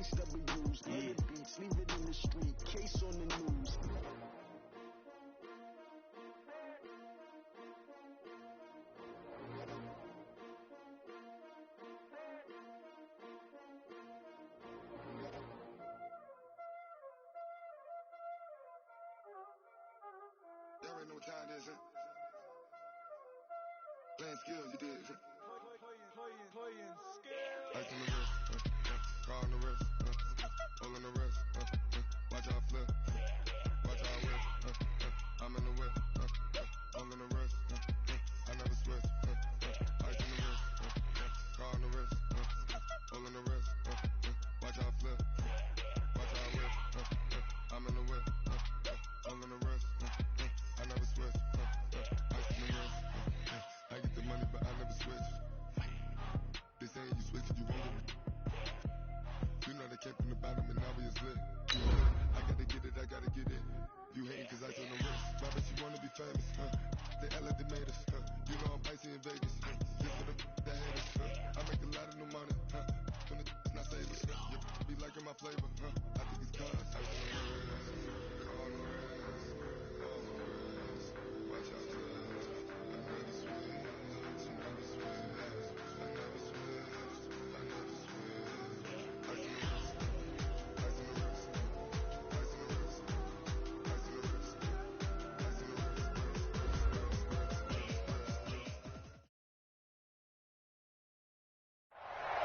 HWs, murder beats, leave it in the street, case on the news. Y'all already know what time it is, huh? Playing skills, you did. Playing skills. Ice on the wrist, car on the wrist, hole in the wrist, watch out flip, watch out whip, I'm in the whip, hole in the wrist, I never switch, ice on the wrist, car on the wrist, hole in the wrist, watch out flip, watch out whip, I'm in the whip, hole in the wrist, I never switch, ice on the wrist, I get the money but I never switch. They saying you switch it, you won't get it. You know they came from the bottom and now we is lit. I gotta get it, I gotta get it. You hating cause I told them wrist. My bitch, you wanna be famous, They made us, You know I'm icy in Vegas, Just for the that haters, I make a lot of new money, When the not savers, You be liking my flavor, I think it's cause I on the wrist, on the wrist, on the wrist. Watch out, I never switch, I never switch.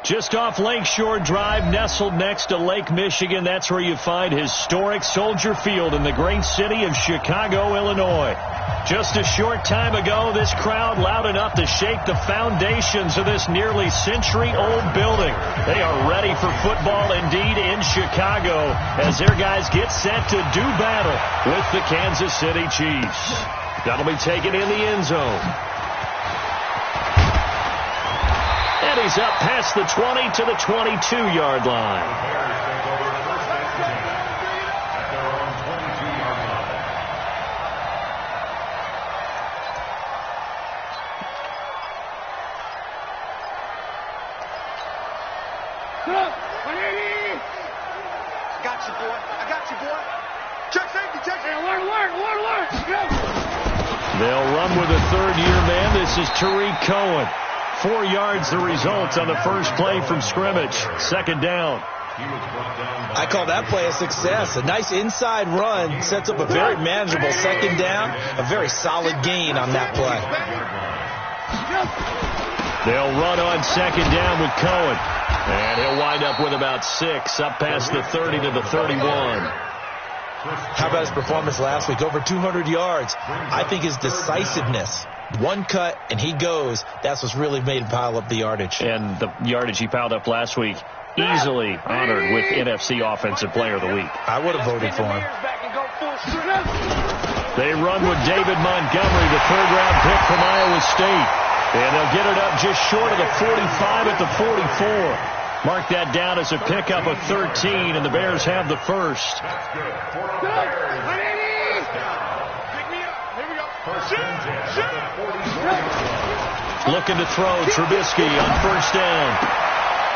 Just off Lakeshore Drive, nestled next to Lake Michigan, that's where you find historic Soldier Field in the great city of Chicago, Illinois. Just a short time ago, this crowd loud enough to shake the foundations of this nearly century-old building. They are ready for football indeed in Chicago as their guys get set to do battle with the Kansas City Chiefs. That'll be taken in the end zone. And he's up past the 20 to the 22-yard line. They'll run with a third-year man. This is Tariq Cohen. 4 yards the result on the first play from scrimmage. Second down. I call that play a success. A nice inside run sets up a very manageable second down. A very solid gain on that play. They'll run on second down with Cohen. And he'll wind up with about 6, up past the 30 to the 31. How about his performance last week? Over 200 yards. I think his decisiveness, one cut and he goes, that's what's really made him pile up the yardage. And the yardage he piled up last week, easily honored with NFC Offensive Player of the Week. I would have voted for him. They run with David Montgomery, the third-round pick from Iowa State. And they'll get it up just short of the 45 at the 44. Mark that down as a pickup of 13, and the Bears have the first. Looking to throw, Trubisky on first down.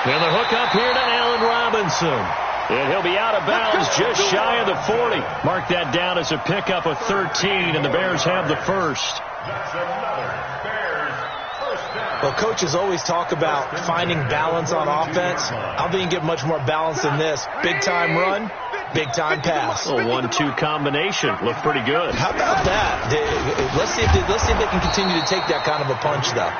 And the hook up here to Allen Robinson. And he'll be out of bounds just shy of the 40. Mark that down as a pickup of 13, and the Bears have the first. Well, coaches always talk about finding balance on offense. I don't think you get much more balance than this. Big-time run, big-time pass. A 1-2 combination. Looked pretty good. How about that? Let's see if they can continue to take that kind of a punch, though.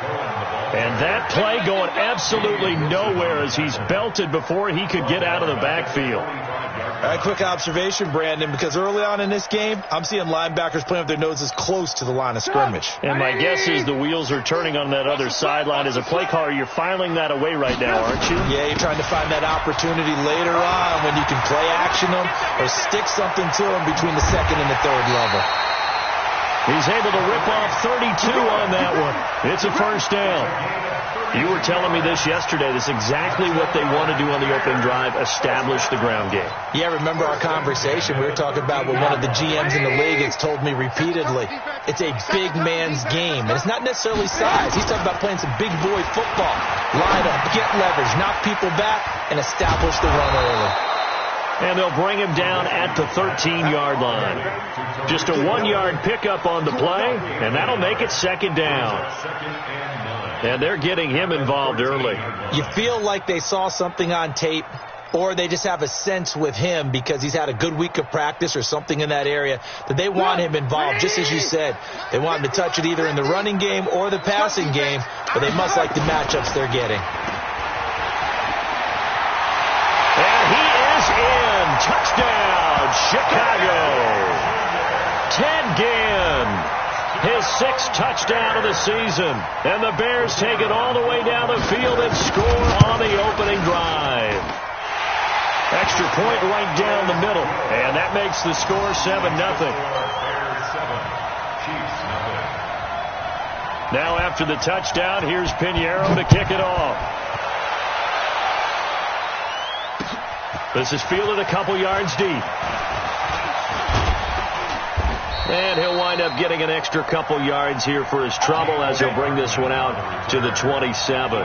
And that play going absolutely nowhere as he's belted before he could get out of the backfield. All right, quick observation, Brandon, because early on in this game, I'm seeing linebackers playing with their noses close to the line of scrimmage. And my guess is the wheels are turning on that other sideline. As a play caller, you're filing that away right now, aren't you? Yeah, you're trying to find that opportunity later on when you can play action them or stick something to them between the second and the third level. He's able to rip off 32 on that one. It's a first down. You were telling me this yesterday. This is exactly what they want to do on the opening drive, establish the ground game. Yeah, remember our conversation? We were talking about what one of the GMs in the league has told me repeatedly. It's a big man's game, and it's not necessarily size. He's talking about playing some big boy football. Line up, get leverage, knock people back, and establish the run early. And they'll bring him down at the 13-yard line. Just a 1-yard pickup on the play, and that'll make it second down. And they're getting him involved early. You feel like they saw something on tape, or they just have a sense with him because he's had a good week of practice or something in that area that they want him involved, just as you said. They want him to touch it either in the running game or the passing game, but they must like the matchups they're getting. And he is in. Touchdown, Chicago. Ted Ginn, his 6th touchdown of the season. And the Bears take it all the way down the field and score on the opening drive. Extra point right down the middle. And that makes the score 7-0. Now after the touchdown, here's Pinheiro to kick it off. This is fielded a couple yards deep. And he'll wind up getting an extra couple yards here for his trouble as he'll bring this one out to the 27.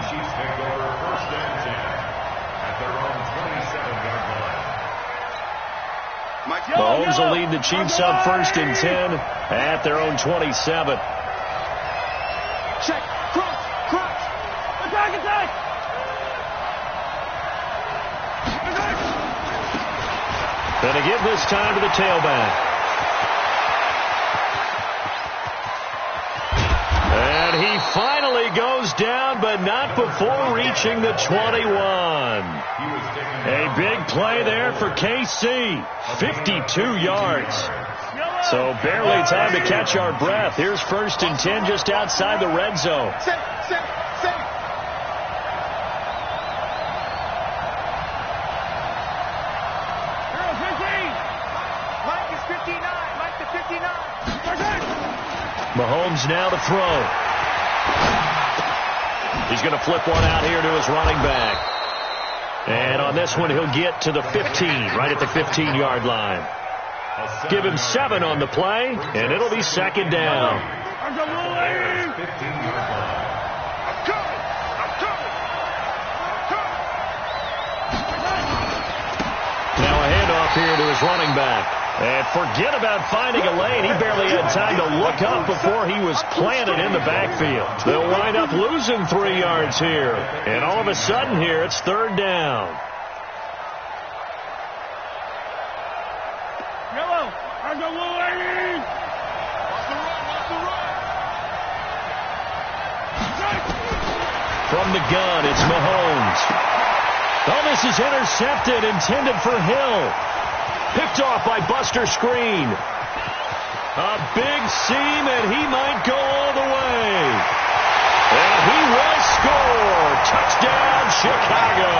Mahomes will lead the Chiefs up 1st and 10 at their own 27. Check. Cross. Attack. Going to give this time to the tailback. And he finally goes down, but not before reaching the 21. A big play there for KC. 52 yards. So barely time to catch our breath. Here's 1st and 10 just outside the red zone. Mahomes now to throw. He's going to flip one out here to his running back. And on this one, he'll get to the 15, right at the 15-yard line. Give him 7 on the play, and it'll be second down. Now a handoff here to his running back. And forget about finding a lane. He barely had time to look up before he was planted in the backfield. They'll wind up losing 3 yards here. And all of a sudden here, it's 3rd down. From the gun, it's Mahomes. Oh, this is intercepted, intended for Hill. Picked off by Buster Screen. A big seam, and he might go all the way. And he will score. Touchdown, Chicago.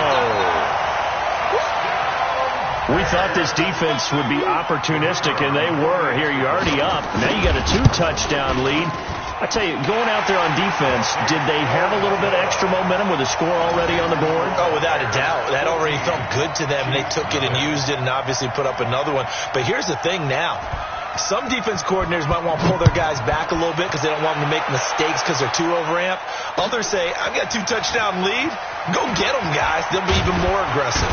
We thought this defense would be opportunistic, and they were. Here, you're already up. Now you got a 2-touchdown lead. I tell you, going out there on defense, did they have a little bit of extra momentum with a score already on the board? Oh, without a doubt. That already felt good to them. They took it and used it and obviously put up another one. But here's the thing now. Some defense coordinators might want to pull their guys back a little bit because they don't want them to make mistakes because they're too overamped. Others say, I've got a 2-touchdown lead. Go get them, guys. They'll be even more aggressive.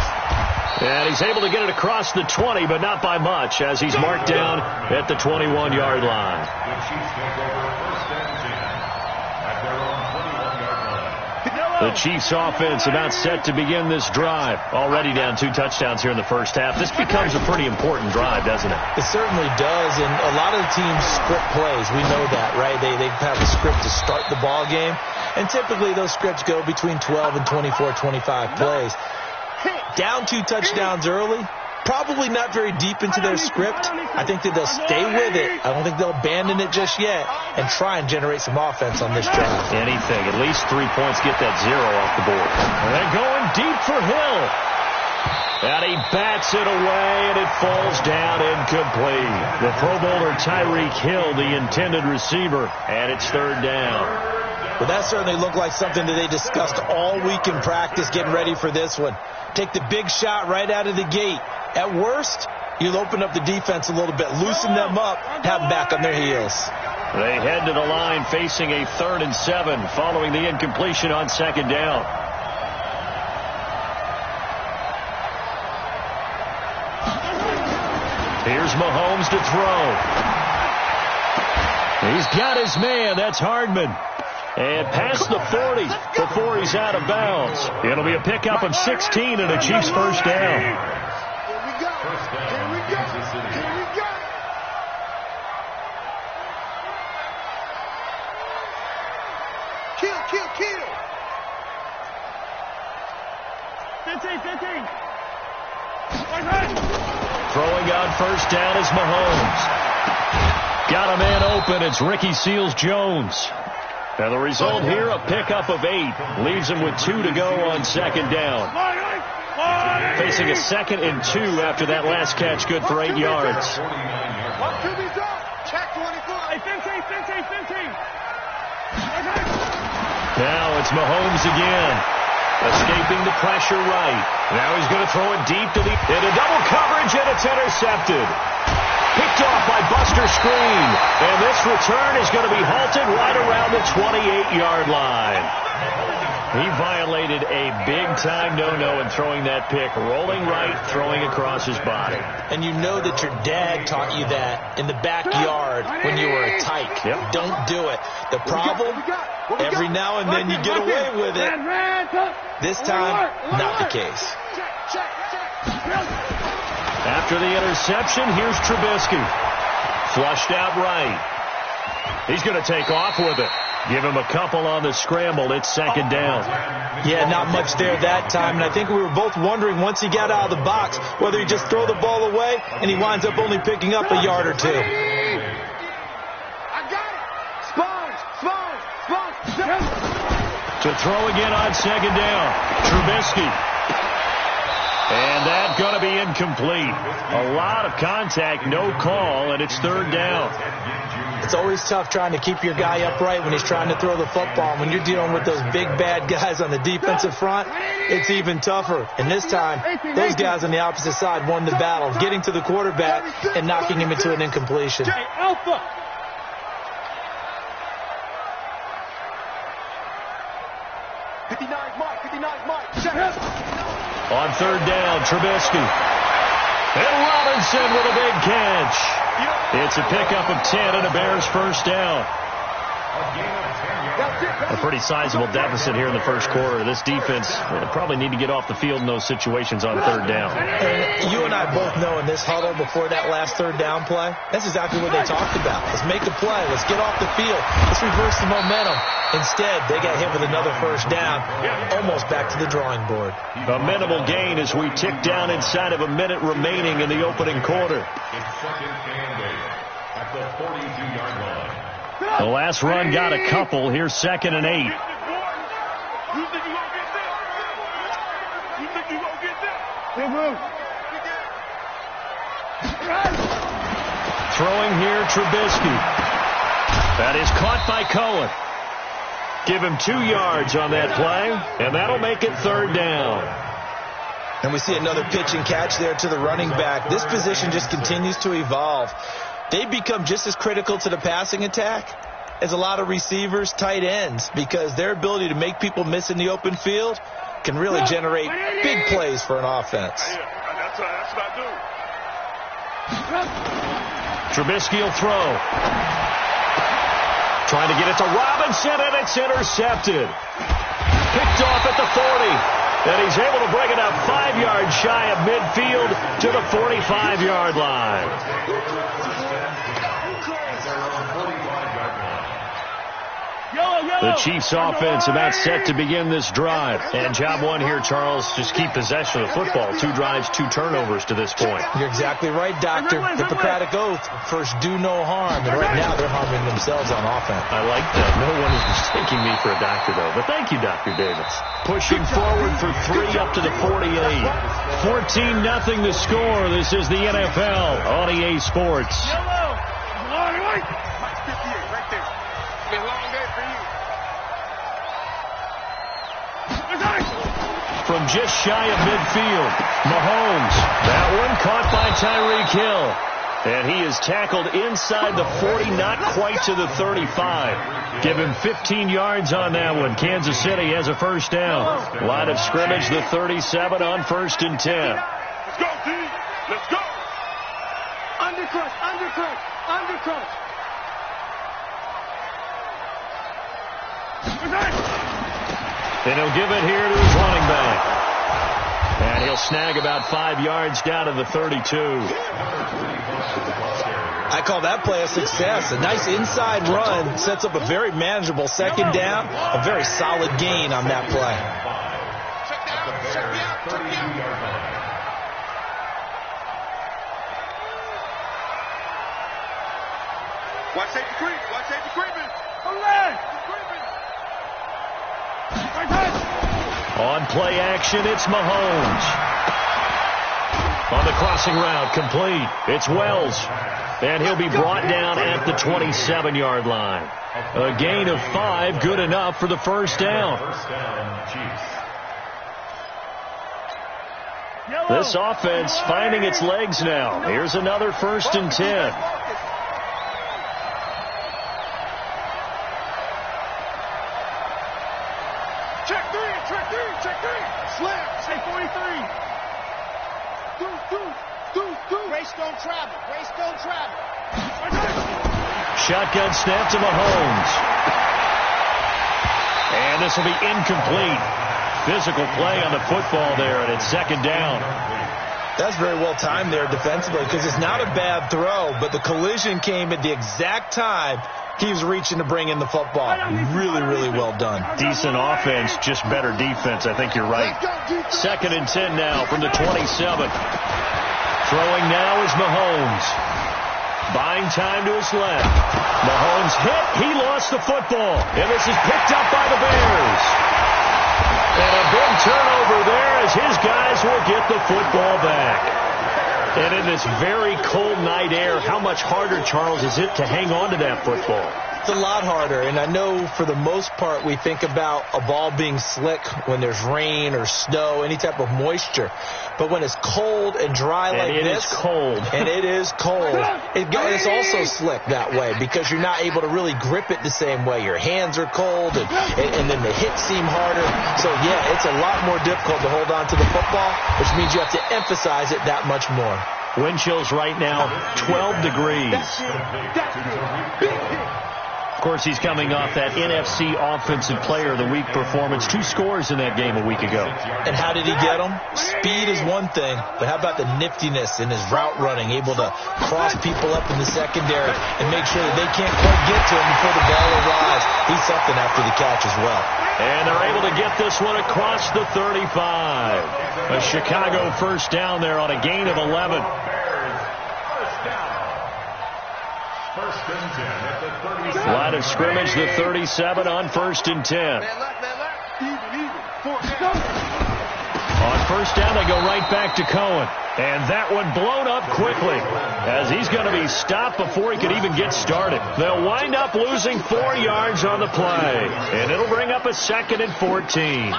And he's able to get it across the 20, but not by much, as he's marked down at the 21-yard line. The Chiefs offense about set to begin this drive. Already down 2 touchdowns here in the first half. This becomes a pretty important drive, doesn't it? It certainly does, and a lot of the teams script plays. We know that, right? They have a script to start the ball game, and typically those scripts go between 12 and 24, 25 plays. Down 2 touchdowns early, probably not very deep into their script. I think that they'll stay with it. I don't think they'll abandon it just yet and try and generate some offense on this drive. Anything. At least 3 points, get that 0 off the board. And they're going deep for Hill. And he bats it away, and it falls down incomplete. The Pro Bowler Tyreek Hill, the intended receiver, and it's third down. Well, that certainly looked like something that they discussed all week in practice getting ready for this one. Take the big shot right out of the gate. At worst, you'll open up the defense a little bit, loosen them up, have them back on their heels. They head to the line facing a 3rd and 7 following the incompletion on second down. Here's Mahomes to throw. He's got his man. That's Hardman. And past the 40 before he's out of bounds. It'll be a pickup of 16 and a Chiefs first down. Here we go. Here we go. Here we go. Kill, kill, kill. 15. Throwing on first down is Mahomes. Got a man open. It's Ricky Seals-Jones. And the result here, a pickup of 8. Leaves him with 2 to go on second down. Facing a 2nd and 2 after that last catch, good for 8 yards. Check 24. 15. Now it's Mahomes again. Escaping the pressure right. Now he's going to throw it deep to into double coverage, and it's intercepted. Picked off by Buster Screen. And this return is going to be halted right around the 28-yard line. He violated a big-time no-no in throwing that pick. Rolling right, throwing across his body. And you know that your dad taught you that in the backyard when you were a tyke. Yep. Don't do it. The problem, every now and then you get away with it. This time, not the case. After the interception, here's Trubisky. Flushed out right. He's going to take off with it. Give him a couple on the scramble. It's second down. Yeah, not much there that time. And I think we were both wondering once he got out of the box whether he just throw the ball away and he winds up only picking up a yard or 2. I got it. Spons. To throw again on second down. Trubisky. And that's going to be incomplete. A lot of contact, no call, and it's third down. It's always tough trying to keep your guy upright when he's trying to throw the football. When you're dealing with those big, bad guys on the defensive front, it's even tougher. And this time, those guys on the opposite side won the battle, getting to the quarterback and knocking him into an incompletion. Alpha. On third down, Trubisky. And Robinson with a big catch. It's a pickup of 10 and a Bears first down. A pretty sizable deficit here in the first quarter. This defense probably need to get off the field in those situations on third down. And you and I both know in this huddle before that last third down play, that's exactly what they talked about. Let's make a play. Let's get off the field. Let's reverse the momentum. Instead, they got hit with another first down, almost back to the drawing board. A minimal gain as we tick down inside of a minute remaining in the opening quarter. It's second and 8 at the 42-yard line. The last run got a couple. Here's second and 8. You think you gonna get that? You think you gonna get that? Throwing here, Trubisky. That is caught by Cohen. Give him 2 yards on that play, and that'll make it third down. And we see another pitch and catch there to the running back. This position just continues to evolve. They become just as critical to the passing attack as a lot of receivers, tight ends, because their ability to make people miss in the open field can really generate big plays for an offense. That's what I do. Trubisky will throw. Trying to get it to Robinson, and it's intercepted. Picked off at the 40. And he's able to bring it up 5 yards shy of midfield to the 45-yard line. The Chiefs offense about set to begin this drive. And job one here, Charles, just keep possession of the football. 2 drives, 2 turnovers to this point. You're exactly right, Doctor. Hippocratic oath, first do no harm. And right now they're harming themselves on offense. I like that. No one is mistaking me need for a doctor, though. But thank you, Dr. Davis. Pushing forward for 3 up to the 48. 14-0 the score. This is the NFL on EA Sports. Yellow. Long way. 58 right there. Be a long day for you. From just shy of midfield, Mahomes. That one caught by Tyreek Hill. And he is tackled inside the 40, not quite to the 35. Give him 15 yards on that one. Kansas City has a first down. Line of scrimmage, the 37 on 1st and 10. Let's go, D. Let's go. Undercut, undercut, undercut. And he'll give it here to his running back. And he'll snag about 5 yards down to the 32. I call that play a success. A nice inside run sets up a very manageable second down. A very solid gain on that play. Check me out, check me out, check me out. Watch safety creep, watch safety creeping. On play action, it's Mahomes. On the crossing route, complete. It's Wells. And he'll be brought down at the 27-yard line. A gain of 5, good enough for the first down. This offense finding its legs now. Here's another 1st and 10. Check three. Slip. Say 43. Do. Race don't travel. Shotgun snap to Mahomes. And this will be incomplete. Physical play on the football there, and it's 2nd down. That's very well timed there defensively because it's not a bad throw, but the collision came at the exact time he was reaching to bring in the football. Really, really well done. Decent offense, just better defense. I think you're right. 2nd and 10 now from the 27. Throwing now is Mahomes. Buying time to his left. Mahomes hit. He lost the football. And this is picked up by the Bears. And a big turnover there as his guys will get the football back. And in this very cold night air, how much harder, Charles, is it to hang on to that football? It's a lot harder, and I know for the most part we think about a ball being slick when there's rain or snow, any type of moisture. But when it's cold and dry like this, and it is cold, it's also slick that way because you're not able to really grip it the same way. Your hands are cold, and then the hits seem harder. So, yeah, it's a lot more difficult to hold on to the football, which means you have to emphasize it that much more. Wind chills right now, 12 degrees. Of course, he's coming off that NFC Offensive Player of the Week performance. 2 scores in that game a week ago. And how did he get them? Speed is one thing, but how about the niftiness in his route running, able to cross people up in the secondary and make sure that they can't quite get to him before the ball arrives. He's something after the catch as well. And they're able to get this one across the 35. A Chicago first down there on a gain of 11. Line of scrimmage, the 37 on 1st and 10. On 1st down, they go right back to Cohen. And that one blown up quickly as he's going to be stopped before he could even get started. They'll wind up losing 4 yards on the play. And it'll bring up a 2nd and 14.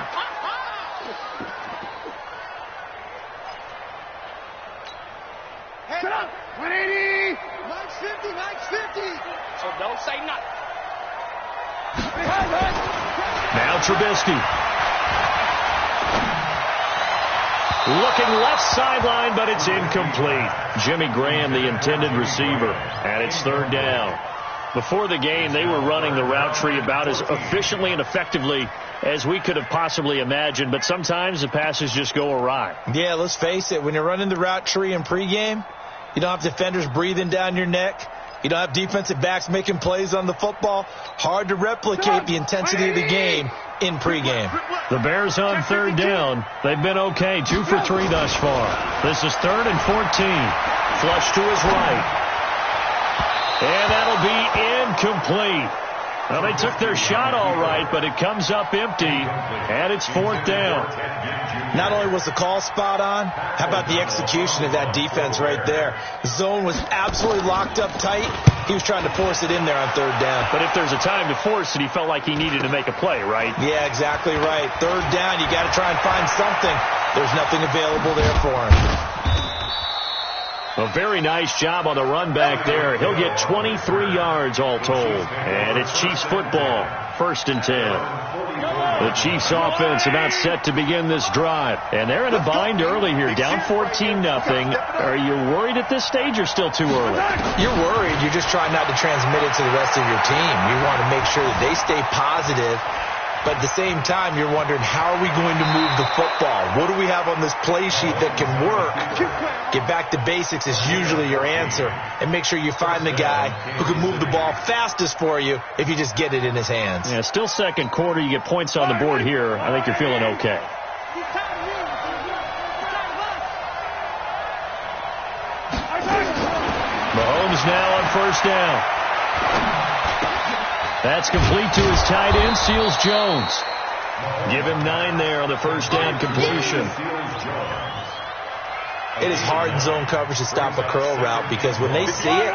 Head up. 180. Mike's 50. So don't say nothing. Now Trubisky. Looking left sideline, but it's incomplete. Jimmy Graham, the intended receiver, and it's 3rd down. Before the game, they were running the route tree about as efficiently and effectively as we could have possibly imagined, but sometimes the passes just go awry. Yeah, let's face it. When you're running the route tree in pregame, you don't have defenders breathing down your neck. You don't have defensive backs making plays on the football. Hard to replicate the intensity of the game in pregame. The Bears on 3rd down. They've been okay, 2 for 3 thus far. This is 3rd and 14. Flush to his right. And that'll be incomplete. Well, they took their shot all right, but it comes up empty, and it's 4th down. Not only was the call spot on, how about the execution of that defense right there? The zone was absolutely locked up tight. He was trying to force it in there on 3rd down. But if there's a time to force it, he felt like he needed to make a play, right? Yeah, exactly right. 3rd down, you got to try and find something. There's nothing available there for him. A very nice job on the run back there. He'll get 23 yards all told. And it's Chiefs football, 1st and 10. The Chiefs offense about set to begin this drive. And they're in a bind early here, down 14-0. Are you worried at this stage or still too early? You're worried. You're just trying not to transmit it to the rest of your team. You want to make sure that they stay positive. But at the same time, you're wondering, how are we going to move the football? What do we have on this play sheet that can work? Get back to basics is usually your answer. And make sure you find the guy who can move the ball fastest for you if you just get it in his hands. Yeah, still 2nd quarter. You get points on the board here. I think you're feeling okay. Mahomes now on 1st down. That's complete to his tight end, Seals Jones. Give him 9 there on the 1st down completion. It is hard in zone coverage to stop a curl route because when they see it,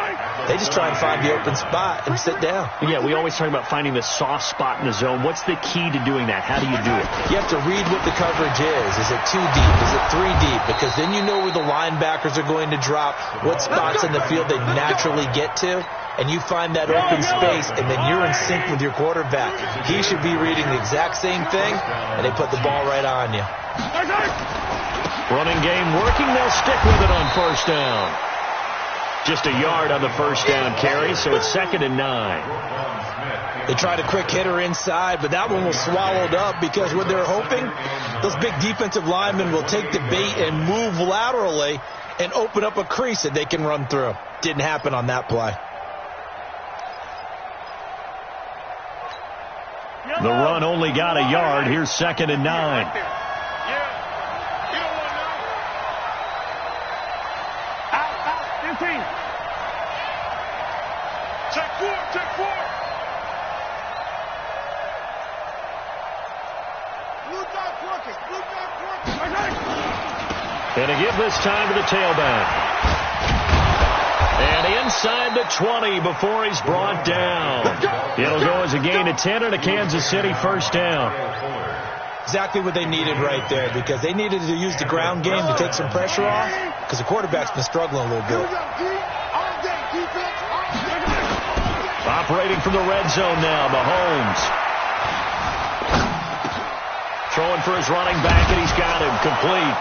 they just try and find the open spot and sit down. Yeah, we always talk about finding the soft spot in the zone. What's the key to doing that? How do you do it? You have to read what the coverage is. Is it 2 deep? Is it 3 deep? Because then you know where the linebackers are going to drop, what spots in the field they naturally get to, and you find that open space, and then you're in sync with your quarterback. He should be reading the exact same thing, and they put the ball right on you. Running game working. They'll stick with it on 1st down. Just a yard on the 1st down carry, so it's 2nd and 9. They tried a quick hitter inside, but that one was swallowed up because what they're hoping, those big defensive linemen will take the bait and move laterally and open up a crease that they can run through. Didn't happen on that play. The run only got a yard. Here's 2nd and 9. And a give this time to the tailback. And inside the 20 before he's brought down. It'll go as a gain of 10 and a Kansas City 1st down. Exactly what they needed right there, because they needed to use the ground game to take some pressure off, because the quarterback's been struggling a little bit. Operating from the red zone now, Mahomes. Throwing for his running back, and he's got him complete.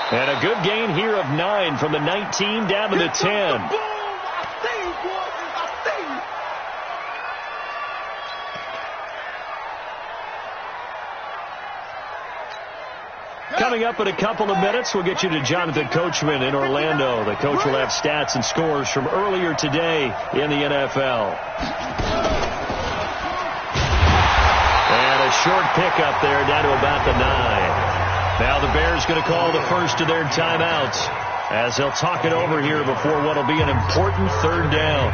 And a good gain here of 9 from the 19 down to the 10. Coming up in a couple of minutes, we'll get you to Jonathan Coachman in Orlando. The coach will have stats and scores from earlier today in the NFL. And a short pickup there down to about the 9. Now the Bears going to call the first of their timeouts as they'll talk it over here before what will be an important 3rd down.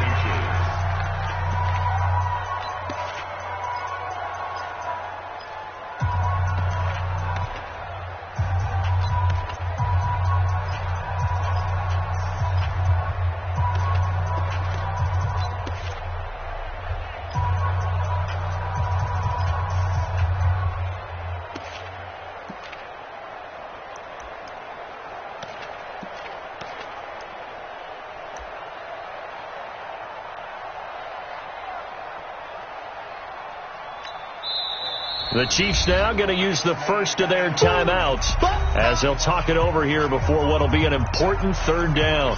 The Chiefs now going to use the first of their timeouts as they'll talk it over here before what will be an important 3rd down.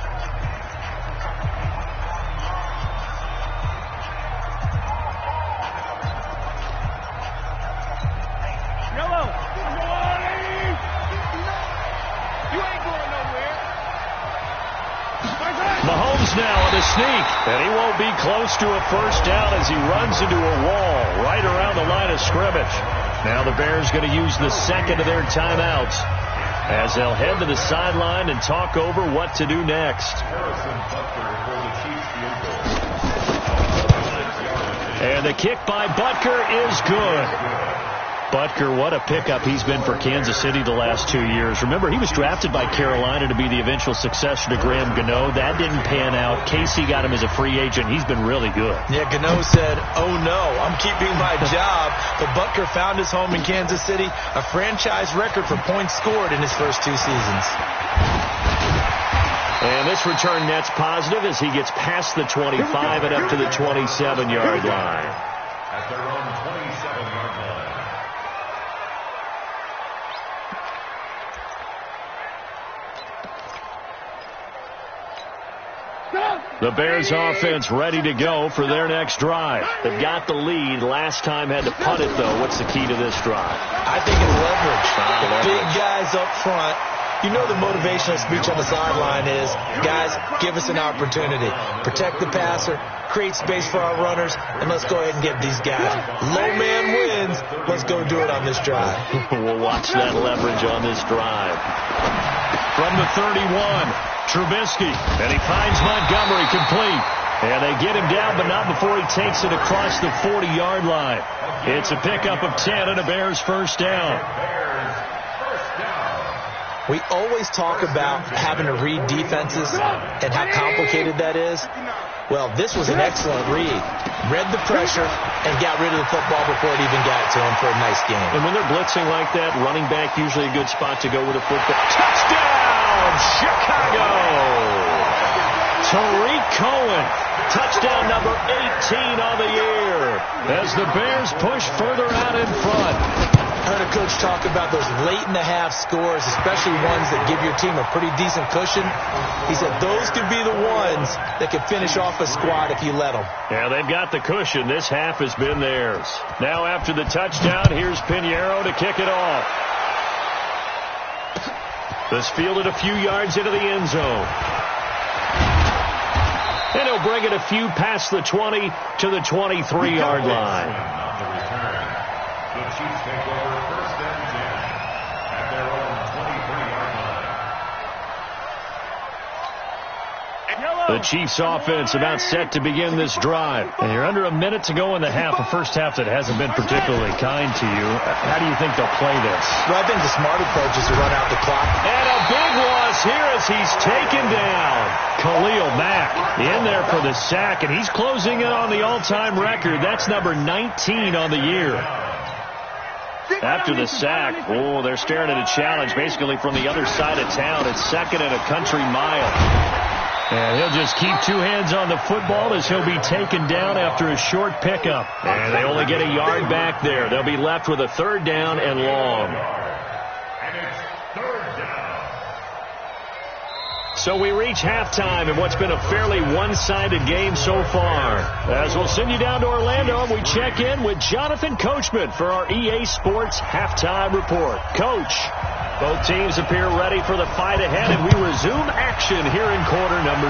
Mahomes now on the sneak, and he won't be close to a 1st down as he runs into a wall right around the line of scrimmage. Now the Bears going to use the 2nd of their timeouts as they'll head to the sideline and talk over what to do next. And the kick by Butker is good. Butker, what a pickup he's been for Kansas City the last 2 years. Remember, he was drafted by Carolina to be the eventual successor to Graham Gano. That didn't pan out. Casey got him as a free agent. He's been really good. Yeah, Gano said, oh no, I'm keeping my job. But Butker found his home in Kansas City, a franchise record for points scored in his first 2 seasons. And this return net's positive as he gets past the 25 and up to the 27-yard line. At their own 27-yard line. The Bears offense ready to go for their next drive. They've got the lead. Last time had to punt it, though. What's the key to this drive? I think it's leverage. The big guys up front. You know the motivational speech on the sideline is, guys, give us an opportunity. Protect the passer, create space for our runners, and let's go ahead and get these guys. Low man wins. Let's go do it on this drive. We'll watch that leverage on this drive. From the 31. Trubisky, and he finds Montgomery complete. And they get him down, but not before he takes it across the 40-yard line. It's a pickup of 10 and a Bears first down. We always talk about having to read defenses and how complicated that is. Well, this was an excellent read. Read the pressure and got rid of the football before it even got to him for a nice game. And when they're blitzing like that, running back usually a good spot to go with a football. Touchdown, Chicago! Tariq Cohen, touchdown number 18 on the year as the Bears push further out in front. I heard a coach talk about those late-in-the-half scores, especially ones that give your team a pretty decent cushion. He said those could be the ones that could finish off a squad if you let them. Yeah, they've got the cushion. This half has been theirs. Now after the touchdown, here's Pinheiro to kick it off. This fielded a few yards into the end zone. And he'll bring it a few past the 20 to the 23-yard line. The Chiefs take over first and 10 at their own 23-yard line. The Chiefs offense about set to begin this drive. And you're under a minute to go in the half, a first half that hasn't been particularly kind to you. How do you think they'll play this? Well, I think the smart approach is to run out the clock. And a big loss here as he's taken down. Khalil Mack in there for the sack, and he's closing in on the all-time record. That's number 19 on the year. After the sack, they're staring at a challenge basically from the other side of town. It's second and a country mile. And he'll just keep two hands on the football as he'll be taken down after a short pickup. And they only get a yard back there. They'll be left with a third down and long. And it's third down. So we reach halftime in what's been a fairly one-sided game so far. As we'll send you down to Orlando, and we check in with Jonathan Coachman for our EA Sports Halftime Report. Coach, both teams appear ready for the fight ahead, and we resume action here in quarter number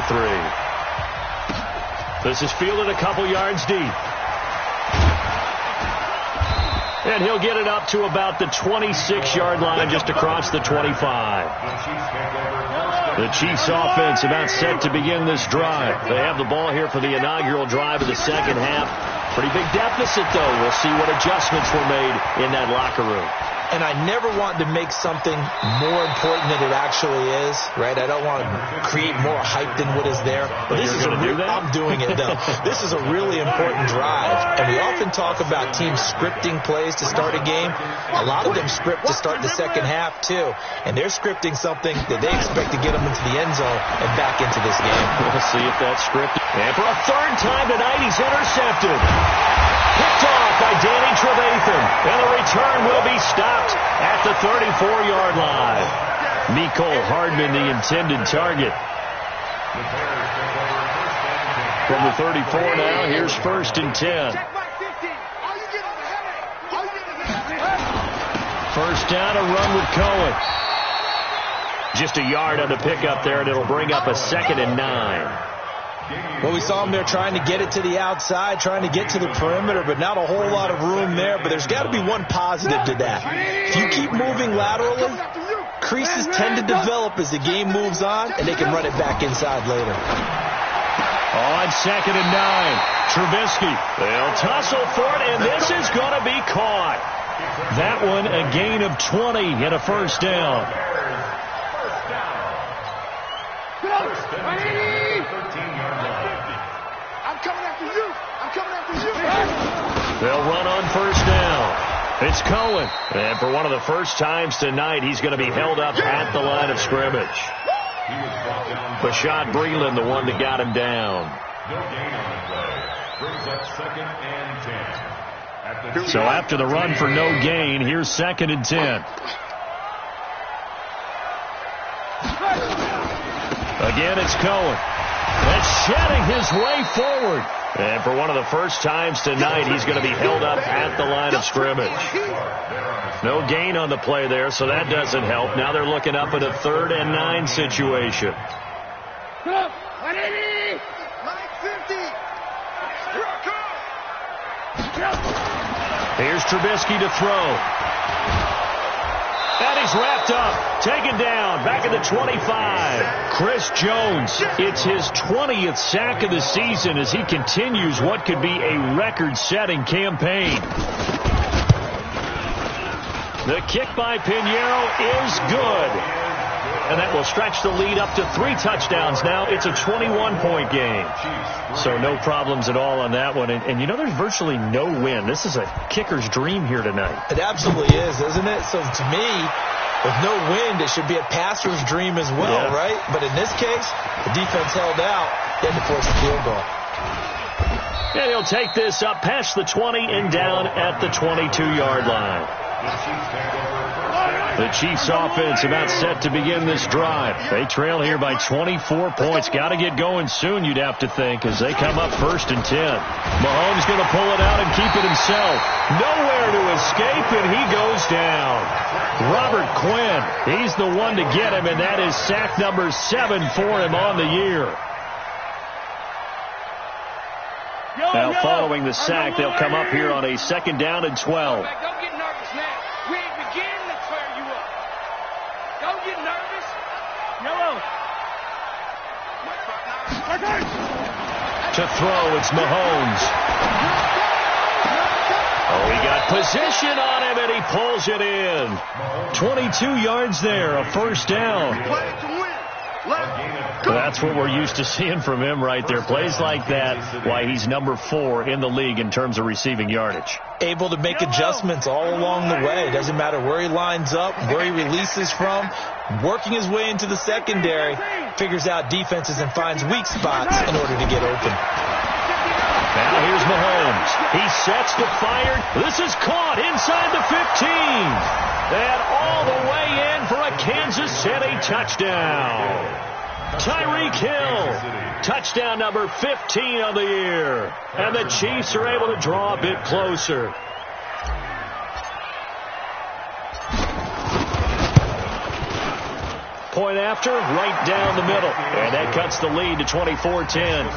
3. This is fielded a couple yards deep. And he'll get it up to about the 26-yard line just across the 25. The Chiefs offense about set to begin this drive. They have the ball here for the inaugural drive of the second half. Pretty big deficit, though. We'll see what adjustments were made in that locker room. And I never want to make something more important than it actually is, right? I don't want to create more hype than what is there. But this is I'm doing it, though. This is a really important drive. And we often talk about teams scripting plays to start a game. A lot of them script to start the second half, too. And they're scripting something that they expect to get them into the end zone and back into this game. We'll see if that's scripted. And for a third time tonight, he's intercepted. Picked off by Danny Trevathan. And the return will be stopped at the 34-yard line. Mecole Hardman, the intended target. From the 34 now, here's first and 10. First down, a run with Cohen. Just a yard on the pickup there, and it'll bring up a 2nd and 9. Well, we saw him there trying to get it to the outside, trying to get to the perimeter, but not a whole lot of room there. But there's got to be one positive to that. If you keep moving laterally, creases tend to develop as the game moves on, and they can run it back inside later. On 2nd and 9, Trubisky. They'll tussle for it, and this is going to be caught. That one a gain of 20 and a first down. I'm coming after you. I'm coming after you. They'll run on first down. It's Cohen. And for one of the first times tonight, he's going to be held up at the line of scrimmage. Bashad Breeland, the one that got him down. No gain on the play. Brings up 2nd and 10. So after the run for no gain, here's 2nd and 10. Again, it's Cohen. And shedding his way forward. And for one of the first times tonight, he's going to be held up at the line of scrimmage. No gain on the play there, so that doesn't help. Now they're looking up at a 3rd and 9 situation. Here's Trubisky to throw. And he's wrapped up, taken down, back at the 25. Chris Jones, it's his 20th sack of the season as he continues what could be a record-setting campaign. The kick by Pinheiro is good. And that will stretch the lead up to 3 touchdowns now. It's a 21-point game. So no problems at all on that one. And you know, there's virtually no win. This is a kicker's dream here tonight. It absolutely is, isn't it? So to me, with no wind, it should be a passer's dream as well, right? But in this case, the defense held out. They had to force the field goal. And he'll take this up past the 20 and down at the 22-yard line. The Chiefs offense about set to begin this drive. They trail here by 24 points. Got to get going soon, you'd have to think, as they come up 1st and 10. Mahomes going to pull it out and keep it himself. Nowhere to escape, and he goes down. Robert Quinn, he's the one to get him, and that is sack number 7 for him on the year. Now following the sack, they'll come up here on a 2nd down and 12. Don't get nervous now. We ain't beginning to clear you up. Don't get nervous. Yellow. To throw, it's Mahomes. Oh, he got position on him, and he pulls it in. 22 yards there, a first down. That's what we're used to seeing from him right there. Plays like that, why he's number 4 in the league in terms of receiving yardage. Able to make adjustments all along the way. Doesn't matter where he lines up, where he releases from. Working his way into the secondary, figures out defenses and finds weak spots in order to get open. Now here's Mahomes. He sets to fire. This is caught inside the 15. And all the way in for a Kansas City touchdown. Tyreek Hill, touchdown number 15 of the year. And the Chiefs are able to draw a bit closer. Point after, right down the middle. And that cuts the lead to 24-10.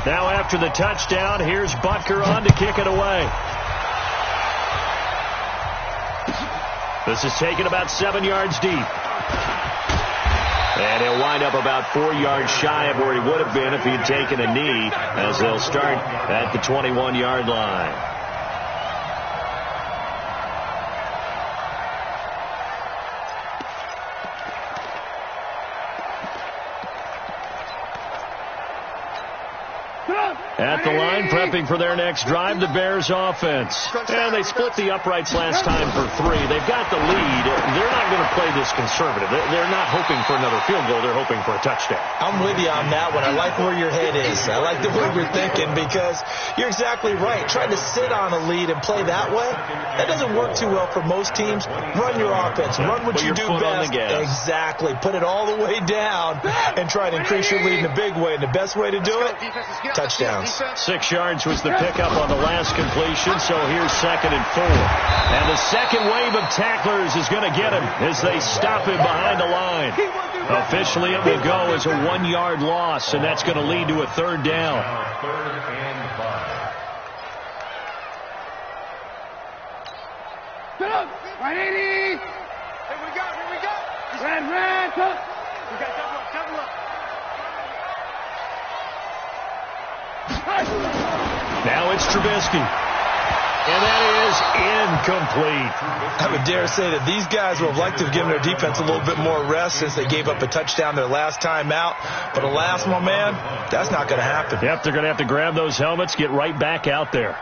Now after the touchdown, here's Butker on to kick it away. This is taken about 7 yards deep. And he'll wind up about 4 yards shy of where he would have been if he had taken a knee, as they'll start at the 21-yard line. At the line, prepping for their next drive, the Bears offense. And they split the uprights last time for 3. They've got the lead. They're not going to play this conservative. They're not hoping for another field goal. They're hoping for a touchdown. I'm with you on that one. I like where your head is. I like the way you're thinking, because you're exactly right. Trying to sit on a lead and play that way, that doesn't work too well for most teams. Run your offense. Run what you do best. Exactly. Put it all the way down and try to increase your lead in a big way. And the best way to do it, touchdowns. 6 yards was the pickup on the last completion, so here's 2nd and 4. And the second wave of tacklers is going to get him as they stop him behind the line. Officially, it will go as a 1-yard loss, and that's going to lead to a 3rd down. 3rd and 5. Right, 80. Here we go. Red, come. We got double up. Now it's Trubisky. And that is incomplete. I would dare say that these guys would have liked to have given their defense a little bit more rest since they gave up a touchdown their last time out. But alas, my man, that's not going to happen. Yep, they're going to have to grab those helmets, get right back out there.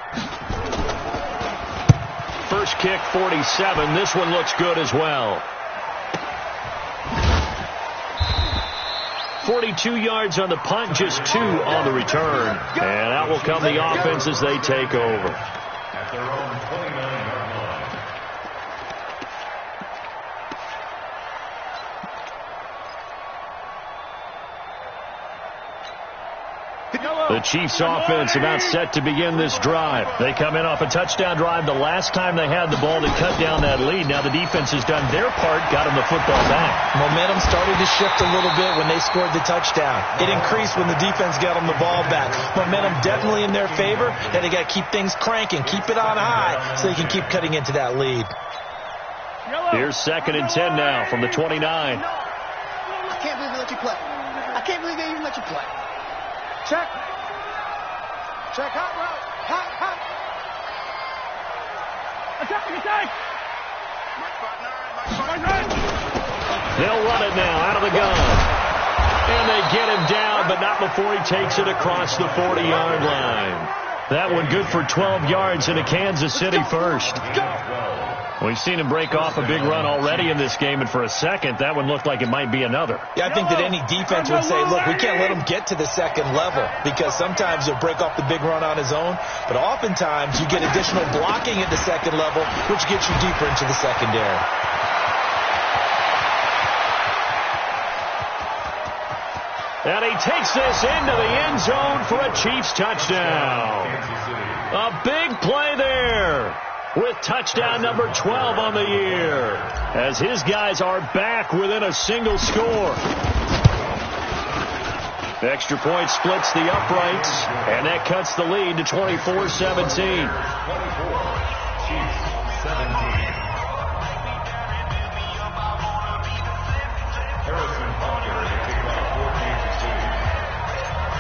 First kick, 47. This one looks good as well. 42 yards on the punt, just 2 on the return. And out will come the offense as they take over. At their own 29-yard line. The Chiefs offense about set to begin this drive. They come in off a touchdown drive the last time they had the ball to cut down that lead. Now the defense has done their part, got them the football back. Momentum started to shift a little bit when they scored the touchdown. It increased when the defense got them the ball back. Momentum definitely in their favor. Now they got to keep things cranking, keep it on high so they can keep cutting into that lead. Here's 2nd and 10 now from the 29. I can't believe they let you play. I can't believe they even let you play. Check, hot route. Hot. Attack. They'll run it now out of the gun. And they get him down, but not before he takes it across the 40-yard line. That one good for 12 yards into Kansas City first. We've seen him break off a big run already in this game, and for a second, that one looked like it might be another. Yeah, I think that any defense would say, look, we can't let him get to the second level because sometimes he'll break off the big run on his own, but oftentimes you get additional blocking at the second level, which gets you deeper into the secondary. And he takes this into the end zone for a Chiefs touchdown. A big play there, with touchdown number 12 on the year, as his guys are back within a single score. The extra point splits the uprights, and that cuts the lead to 24-17.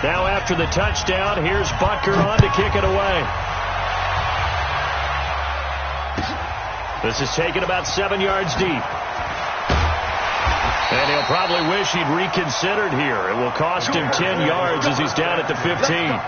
Now after the touchdown, here's Butker on to kick it away. This is taken about 7 yards deep. And he'll probably wish he'd reconsidered here. It will cost him 10 yards as he's down at the 15.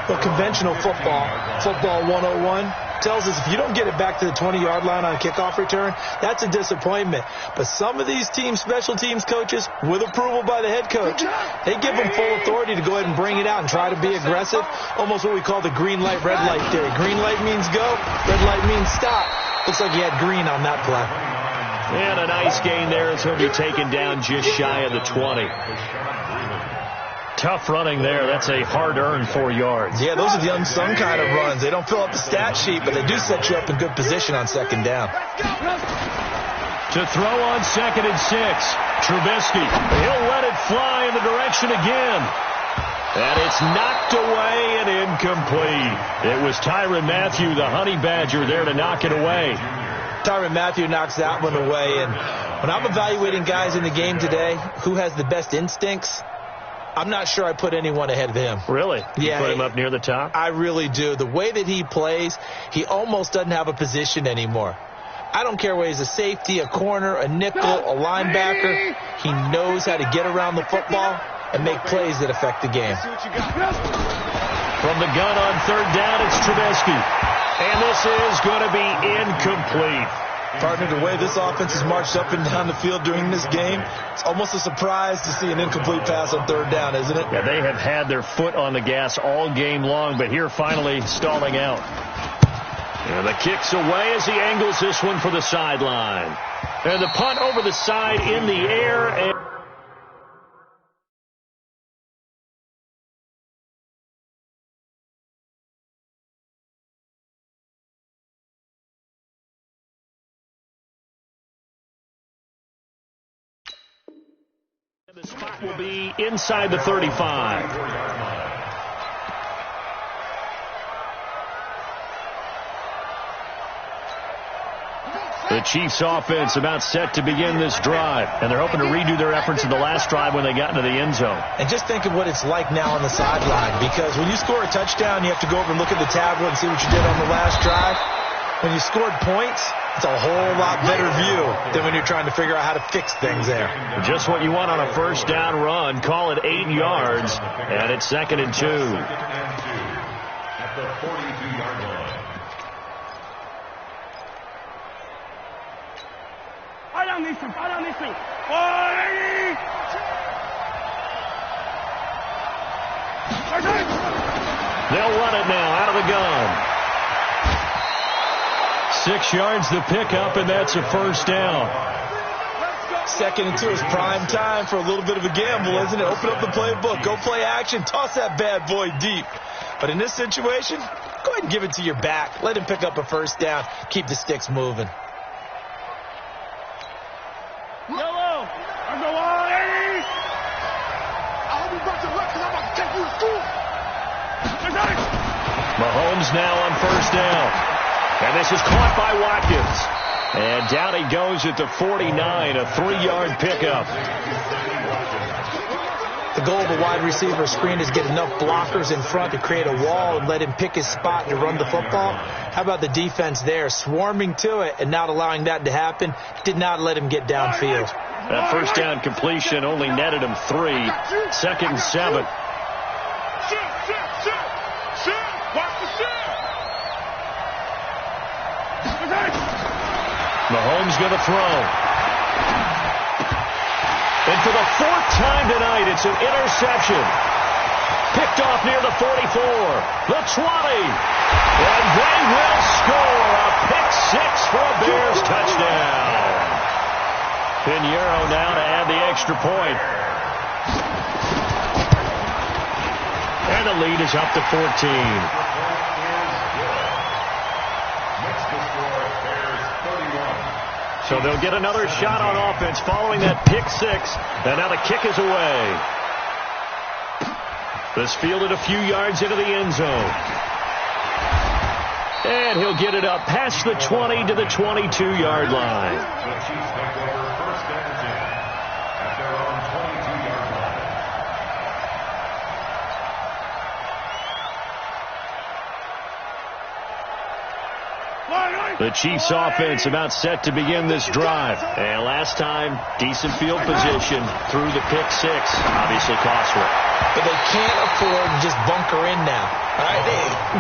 Well, conventional football 101, tells us if you don't get it back to the 20-yard line on a kickoff return, that's a disappointment. But some of these teams, special teams coaches, with approval by the head coach, they give them full authority to go ahead and bring it out and try to be aggressive, almost what we call the green light, red light theory. Green light means go, red light means stop. Looks like he had green on that play. And a nice gain there as he'll be taken down just shy of the 20. Tough running there. That's a hard-earned 4 yards. Yeah, those are the unsung kind of runs. They don't fill up the stat sheet, but they do set you up in good position on second down. To throw on 2nd and 6, Trubisky. He'll let it fly in the direction again. And it's knocked away and incomplete. It was Tyrann Mathieu, the Honey Badger, there to knock it away. Tyrann Mathieu knocks that one away. And when I'm evaluating guys in the game today, who has the best instincts, I'm not sure I put anyone ahead of him. Really? Yeah. You put him up near the top? I really do. The way that he plays, he almost doesn't have a position anymore. I don't care whether he's a safety, a corner, a nickel, a linebacker. He knows how to get around the football and make plays that affect the game. From the gun on 3rd down, it's Trubisky. And this is going to be incomplete. Partner, the way this offense has marched up and down the field during this game, it's almost a surprise to see an incomplete pass on 3rd down, isn't it? Yeah, they have had their foot on the gas all game long, but here finally stalling out. And the kick's away as he angles this one for the sideline. And the punt over the side in the air. And the spot will be inside the 35. The Chiefs offense about set to begin this drive, and they're hoping to redo their efforts in the last drive when they got into the end zone. And just think of what it's like now on the sideline, because when you score a touchdown, you have to go over and look at the tablet and see what you did on the last drive. When you scored points, it's a whole lot better view than when you're trying to figure out how to fix things there. Just what you want on a first down run. Call it 8 yards, and it's 2nd and 2. At the 42-yard line. I don't need some. They'll run it now out of the gun. 6 yards the pickup, and that's a first down. 2nd and 2 is prime time for a little bit of a gamble, isn't it? Open up the playbook. Go play action. Toss that bad boy deep. But in this situation, go ahead and give it to your back. Let him pick up a first down. Keep the sticks moving. Yellow. I go all 80. I hope you brought your luck, because I'm about to take you to school. Mahomes now on first down. And this is caught by Watkins. And down he goes at the 49, a 3-yard pickup. The goal of a wide receiver screen is get enough blockers in front to create a wall and let him pick his spot to run the football. How about the defense there, swarming to it and not allowing that to happen? Did not let him get downfield. That first down completion only netted him 3. 2nd and 7. Watch the shit. Mahomes going to throw. And for the 4th time tonight, it's an interception. Picked off near the 44, the 20. And they will score a pick-6 for a Bears touchdown. Pinheiro now to add the extra point. And the lead is up to 14. So they'll get another shot on offense following that pick-6. And now the kick is away. This fielded a few yards into the end zone. And he'll get it up past the 20 to the 22-yard line. The Chiefs take over first and 10 at their own 22-yard line. The Chiefs offense about set to begin this drive. And last time, decent field position through the pick-6. Obviously costly. But they can't afford to just bunker in now. All right,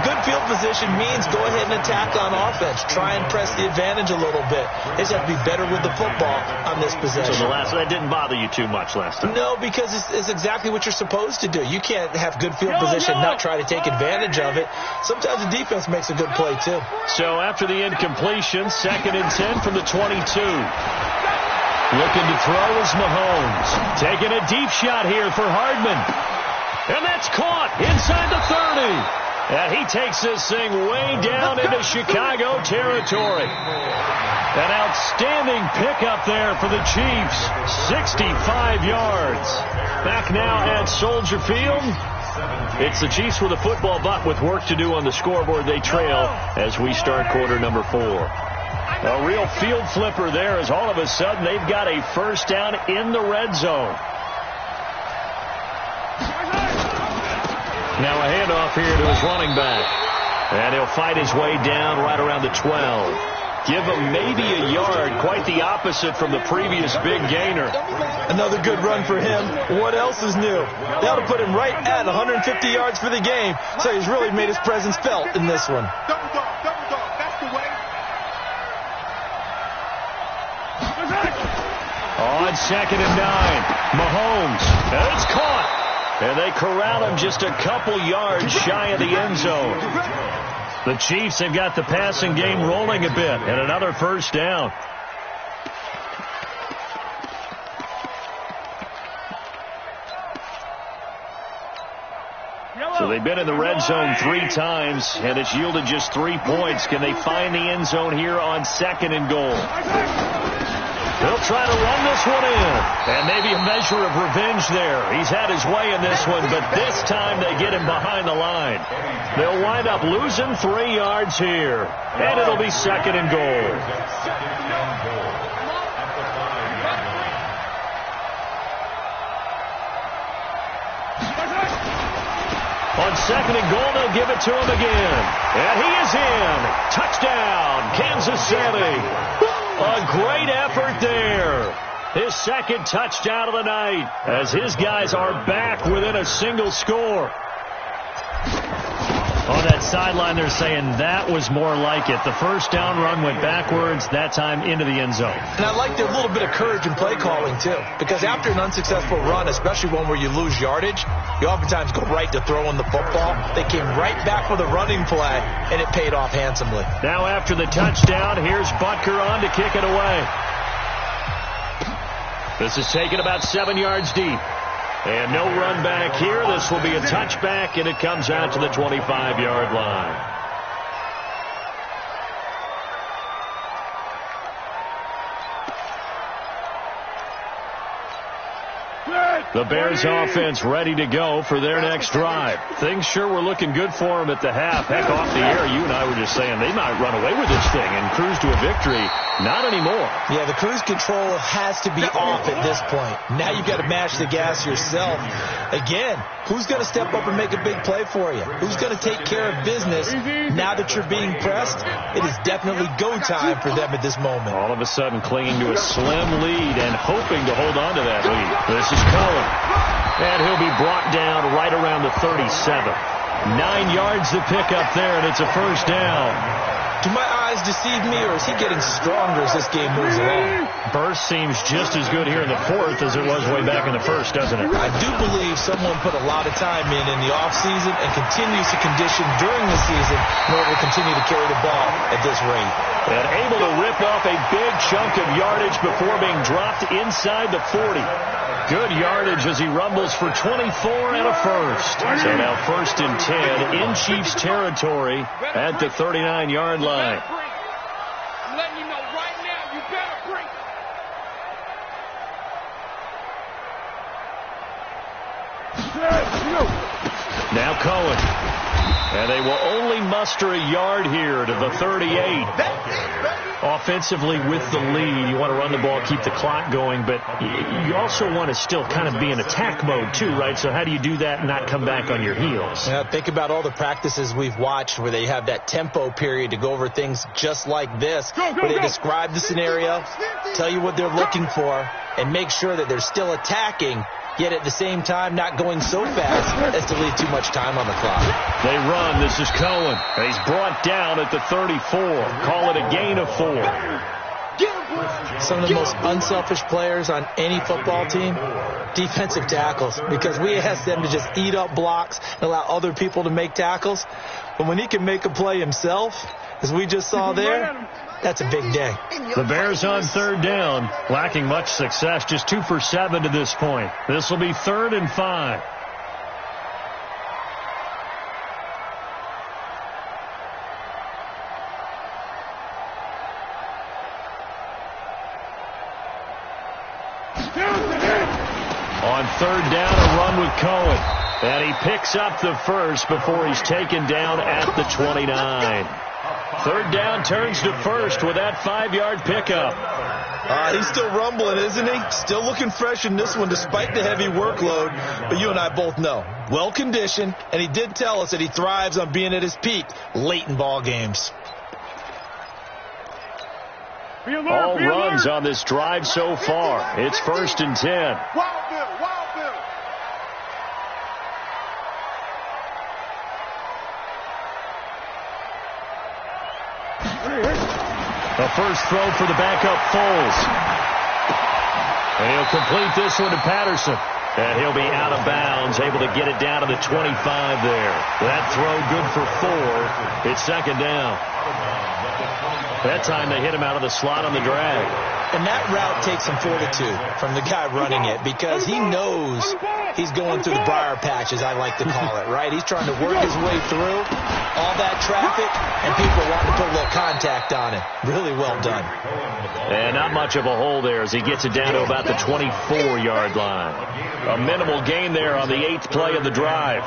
good field position means go ahead and attack on offense. Try and press the advantage a little bit. They just have to be better with the football on this possession. So that didn't bother you too much last time? No, because it's exactly what you're supposed to do. You can't have good field position and not try to take advantage of it. Sometimes the defense makes a good play, too. So after the incompletion, 2nd and 10 from the 22. Looking to throw is Mahomes. Taking a deep shot here for Hardman. And that's caught inside the 30. And he takes this thing way down into Chicago territory. An outstanding pickup there for the Chiefs. 65 yards. Back now at Soldier Field. It's the Chiefs with a football, but with work to do on the scoreboard. They trail as we start quarter number 4. A real field flipper there as all of a sudden they've got a first down in the red zone. Now a handoff here to his running back. And he'll fight his way down right around the 12. Give him maybe a yard, quite the opposite from the previous big gainer. Another good run for him. What else is new? They ought to put him right at 150 yards for the game, so he's really made his presence felt in this one. Double dog, that's the way. On 2nd and 9, Mahomes, and it's caught. And they corral him just a couple yards shy of the end zone. The Chiefs have got the passing game rolling a bit, and another first down. So they've been in the red zone 3 times, and it's yielded just 3 points. Can they find the end zone here on 2nd and goal? They'll try to run this one in. And maybe a measure of revenge there. He's had his way in this one, but this time they get him behind the line. They'll wind up losing 3 yards here. And it'll be 2nd and goal. On 2nd and goal, they'll give it to him again. And he is in. Touchdown, Kansas City. A great effort there. His 2nd touchdown of the night as his guys are back within a single score. On that sideline, they're saying that was more like it. The first down run went backwards, that time into the end zone. And I like their little bit of courage in play calling, too. Because after an unsuccessful run, especially one where you lose yardage, you oftentimes go right to throwing the football. They came right back with a running play, and it paid off handsomely. Now after the touchdown, here's Butker on to kick it away. This is taken about 7 yards deep. And no run back here. This will be a touchback, and it comes out to the 25-yard line. The Bears offense ready to go for their next drive. Things sure were looking good for them at the half. Heck, off the air, you and I were just saying they might run away with this thing and cruise to a victory. Not anymore. Yeah, the cruise control has to be off at this point. Now you've got to match the gas yourself. Again, who's going to step up and make a big play for you? Who's going to take care of business now that you're being pressed? It is definitely go time for them at this moment. All of a sudden clinging to a slim lead and hoping to hold on to that lead. This is Cohen. And he'll be brought down right around the 37. 9 yards to pick up there, and it's a first down. Do my eyes deceive me, or is he getting stronger as this game moves along? Burst seems just as good here in the 4th as it was way back in the 1st, doesn't it? I do believe someone put a lot of time in the offseason and continues to condition during the season in order to continue to carry the ball at this rate. And able to rip off a big chunk of yardage before being dropped inside the 40. Good yardage as he rumbles for 24 and a first. So now 1st and 10 in Chiefs territory at the 39-yard line. I'm letting you know right now, you better bring it. Now Cohen. And they will only muster a yard here to the 38. Offensively with the lead, you want to run the ball, keep the clock going, but you also want to still kind of be in attack mode too, right? So how do you do that and not come back on your heels? Yeah, think about all the practices we've watched where they have that tempo period to go over things just like this, where they describe the scenario, tell you what they're looking for, and make sure that they're still attacking, yet at the same time not going so fast as to leave too much time on the clock. They run. This is Cohen. And he's brought down at the 34. Call it a gain of 4. Some of the most unselfish players on any football team, defensive tackles, because we ask them to just eat up blocks and allow other people to make tackles. But when he can make a play himself, as we just saw there, that's a big day. The Bears on 3rd down, lacking much success, just 2 for 7 to this point. This will be 3rd and 5. On 3rd down, a run with Cohen. And he picks up the first before he's taken down at the 29. 3rd down turns to 1st with that 5-yard pickup. He's still rumbling, isn't he? Still looking fresh in this one despite the heavy workload. But you and I both know, well-conditioned, and he did tell us that he thrives on being at his peak late in ball games. All runs on this drive so far. It's 1st and 10. The first throw for the backup Foles. And he'll complete this one to Patterson. And he'll be out of bounds, able to get it down to the 25 there. That throw good for 4. It's 2nd down. That time they hit him out of the slot on the drag. And that route takes some fortitude from the guy running it because he knows he's going through the briar patch, as I like to call it, right? He's trying to work his way through all that traffic, and people want to put a little contact on it. Really well done. And not much of a hole there as he gets it down to about the 24-yard line. A minimal gain there on the 8th play of the drive.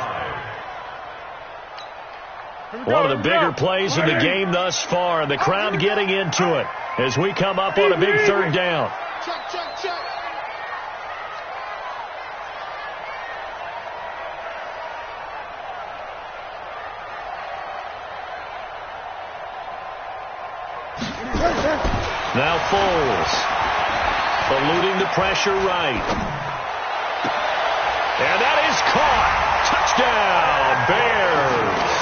One of the bigger plays in the game thus far, and the crowd getting into it as we come up on a big 3rd down. Now Foles, eluding the pressure right. And that is caught. Touchdown, Bears.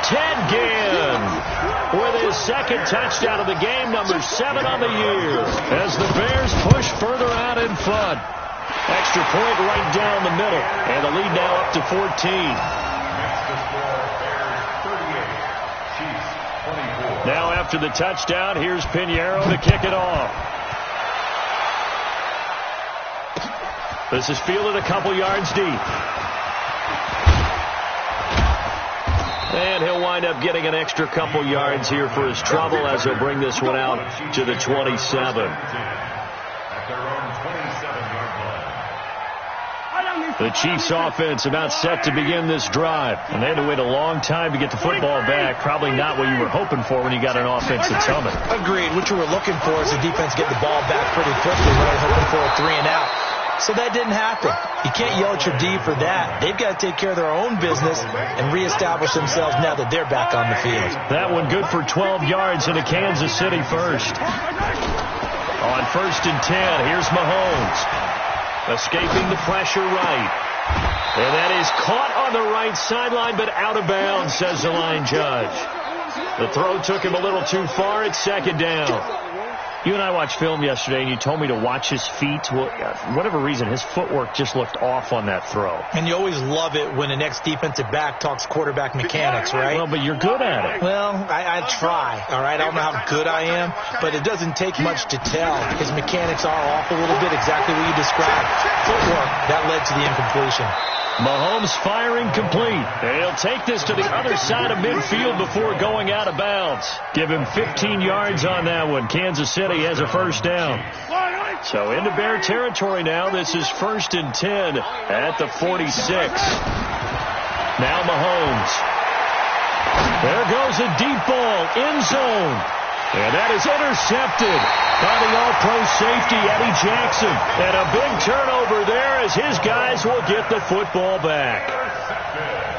Ted Ginn with his 2nd touchdown of the game, number 7 on the year, as the Bears push further out in front. Extra point right down the middle, and the lead now up to 14. Now after the touchdown, here's Pinheiro to kick it off. This is fielded a couple yards deep. And he'll wind up getting an extra couple yards here for his trouble as he'll bring this one out to the 27. The Chiefs offense about set to begin this drive. And they had to wait a long time to get the football back. Probably not what you were hoping for when you got an offense that's humming. Agreed. What you were looking for is the defense get the ball back pretty quickly, right? Hoping for a 3 and out. So that didn't happen. You can't yell at your D for that. They've got to take care of their own business and reestablish themselves now that they're back on the field. That one good for 12 yards into Kansas City first. On 1st and 10, here's Mahomes. Escaping the pressure right. And that is caught on the right sideline, but out of bounds, says the line judge. The throw took him a little too far at 2nd down. You and I watched film yesterday, and you told me to watch his feet. Well, for whatever reason, his footwork just looked off on that throw. And you always love it when the next defensive back talks quarterback mechanics, right? Well, but you're good at it. Well, I try, all right? I don't know how good I am, but it doesn't take much to tell. His mechanics are off a little bit, exactly what you described. Footwork, that led to the incompletion. Mahomes firing complete. He'll take this to the other side of midfield before going out of bounds. Give him 15 yards on that one. Kansas City has a 1st down. So into Bear territory now. This is 1st and 10 at the 46. Now Mahomes. There goes a deep ball. End zone. And that is intercepted by the all-pro safety, Eddie Jackson. And a big turnover there as his guys will get the football back.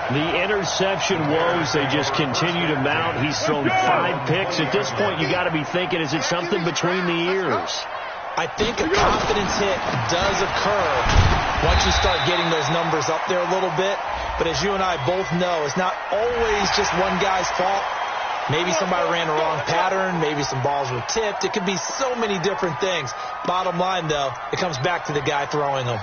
The interception woes, they just continue to mount. He's thrown 5 picks. At this point, you got to be thinking, is it something between the ears? I think a confidence hit does occur once you start getting those numbers up there a little bit. But as you and I both know, it's not always just one guy's fault. Maybe somebody ran the wrong pattern. Maybe some balls were tipped. It could be so many different things. Bottom line, though, it comes back to the guy throwing them.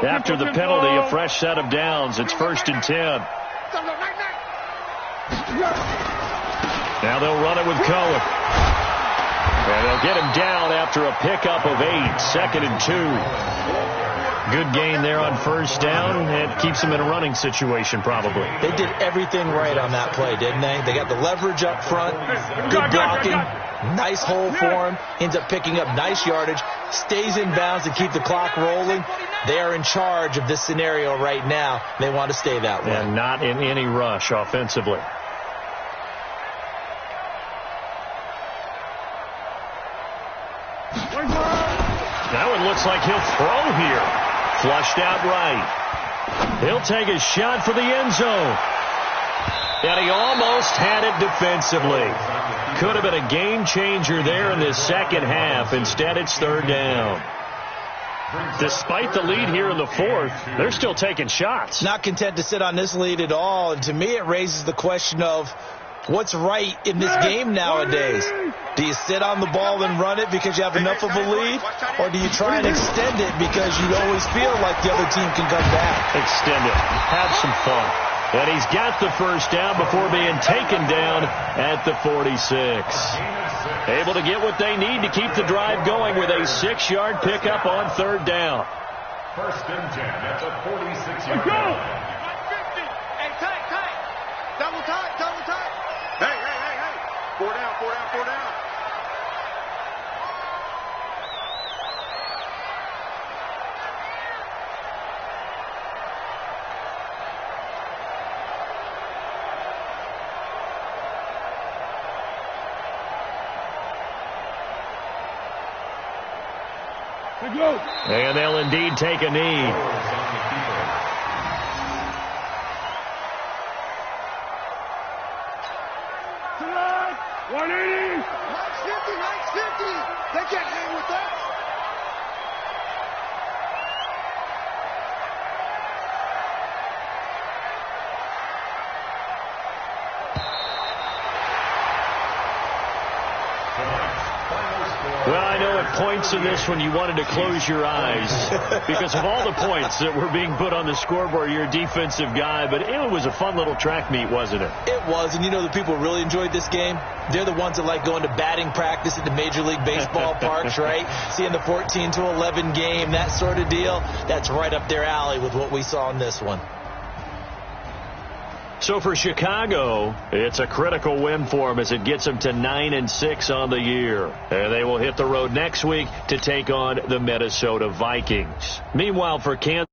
After the penalty, a fresh set of downs. It's 1st and 10. Now they'll run it with Cohen. And they'll get him down after a pickup of 8. 2nd and 2. Good gain there on 1st down. It keeps them in a running situation, probably. They did everything right on that play, didn't they? They got the leverage up front, good blocking, nice hole for him, ends up picking up nice yardage, stays in bounds to keep the clock rolling. They are in charge of this scenario right now. They want to stay that way. And not in any rush offensively. That one looks like he'll throw here. Flushed out right. He'll take a shot for the end zone. And he almost had it defensively. Could have been a game changer there in this 2nd half. Instead, it's 3rd down. Despite the lead here in the 4th, they're still taking shots. Not content to sit on this lead at all. And to me, it raises the question of, What's right in this game nowadays? Do you sit on the ball and run it because you have enough of a lead? Or do you try and extend it because you always feel like the other team can come back? Extend it. Have some fun. And he's got the first down before being taken down at the 46. Able to get what they need to keep the drive going with a 6-yard pickup on third down. First and 10 at the 46-yard line. Hey, tight. Double tight. Hey. 4 down. And they'll indeed take a knee. Nice 50. They can't hang with that. Well, I know at points in this one you wanted to close your eyes because of all the points that were being put on the scoreboard. You're a defensive guy, but it was a fun little track meet, wasn't it? It was, and you know the people who really enjoyed this game? They're the ones that like going to batting practice at the Major League Baseball parks, right? Seeing the 14-11 game, that sort of deal. That's right up their alley with what we saw in this one. So for Chicago, it's a critical win for them as it gets them to 9-6 on the year. And they will hit the road next week to take on the Minnesota Vikings. Meanwhile, for Kansas.